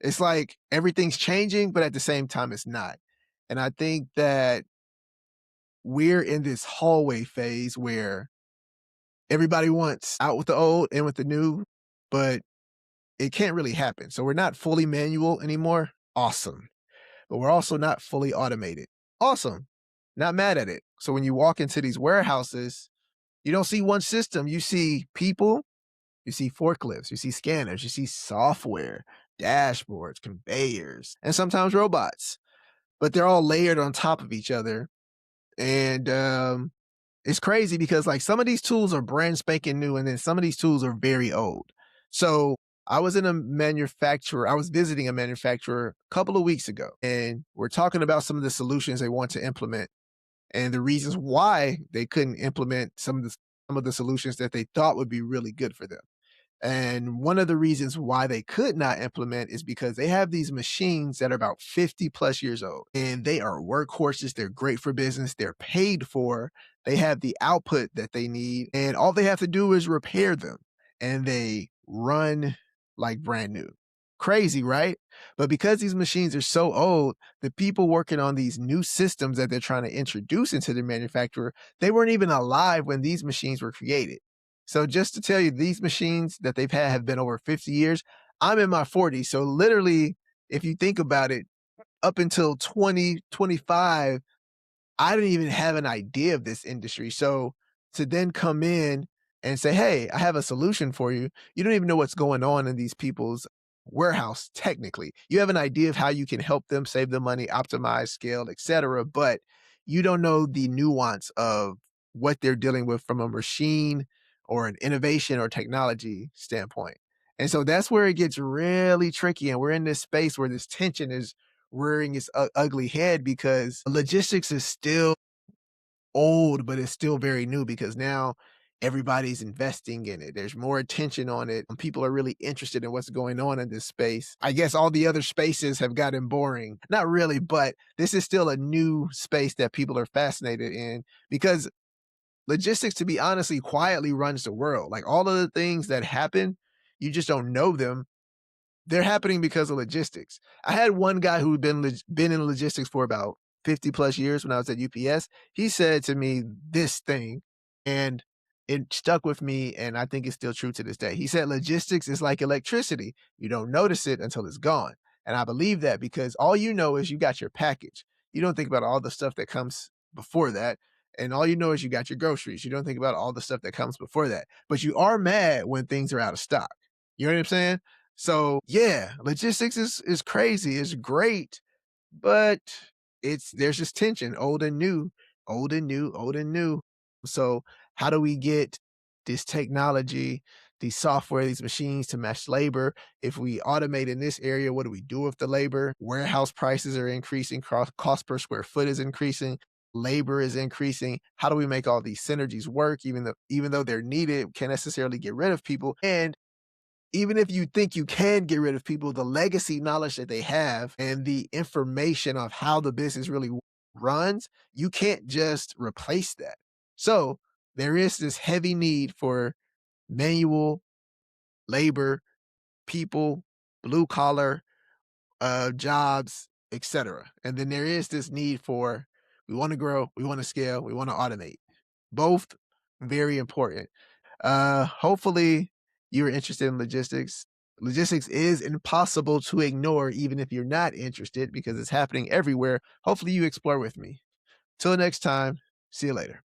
It's like everything's changing, but at the same time, it's not. And I think that we're in this hallway phase where everybody wants out with the old, in with the new, but it can't really happen. So we're not fully manual anymore. Awesome. But we're also not fully automated. Awesome. Not mad at it. So when you walk into these warehouses, you don't see one system. You see people, you see forklifts, you see scanners, you see software, dashboards, conveyors, and sometimes robots. But they're all layered on top of each other. And it's crazy because like some of these tools are brand spanking new, and then some of these tools are very old. So I was visiting a manufacturer a couple of weeks ago, and we're talking about some of the solutions they want to implement and the reasons why they couldn't implement some of the solutions that they thought would be really good for them. And one of the reasons why they could not implement is because they have these machines that are about 50 plus years old and they are workhorses. They're great for business. They're paid for. They have the output that they need. And all they have to do is repair them and they run like brand new. Crazy, right? But because these machines are so old, the people working on these new systems that they're trying to introduce into the manufacturer, they weren't even alive when these machines were created. So just to tell you, these machines that they've had have been over 50 years. I'm in my 40s. So literally, if you think about it, up until 2025, I didn't even have an idea of this industry. So to then come in and say, "Hey, I have a solution for you." You don't even know what's going on in these people's warehouse technically. You have an idea of how you can help them save them money, optimize, scale, etc., but you don't know the nuance of what they're dealing with from a machine or an innovation or technology standpoint. And so that's where it gets really tricky, and we're in this space where this tension is rearing its ugly head because logistics is still old, but it's still very new because now everybody's investing in it. There's more attention on it. And people are really interested in what's going on in this space. I guess all the other spaces have gotten boring. Not really, but this is still a new space that people are fascinated in because logistics, to be honestly, quietly runs the world. Like all of the things that happen, you just don't know them, they're happening because of logistics. I had one guy who'd been in logistics for about 50 plus years when I was at UPS. He said to me this thing, and it stuck with me, and I think it's still true to this day. He said, "Logistics is like electricity. You don't notice it until it's gone." And I believe that because all you know is you got your package. You don't think about all the stuff that comes before that. And all you know is you got your groceries. You don't think about all the stuff that comes before that. But you are mad when things are out of stock. You know what I'm saying? So yeah, logistics is crazy. It's great, but it's there's just tension, old and new, old and new, old and new. So how do we get this technology, these software, these machines to match labor? If we automate in this area, what do we do with the labor? Warehouse prices are increasing, cost per square foot is increasing, labor is increasing. How do we make all these synergies work, even though they're needed, can't necessarily get rid of people? And even if you think you can get rid of people, the legacy knowledge that they have and the information of how the business really runs, you can't just replace that. So there is this heavy need for manual labor, people, blue collar jobs, etc. And then there is this need for we want to grow, we want to scale, we want to automate. Both very important. Hopefully you're interested in logistics. Logistics is impossible to ignore, even if you're not interested, because it's happening everywhere. Hopefully you explore with me. Till next time, see you later.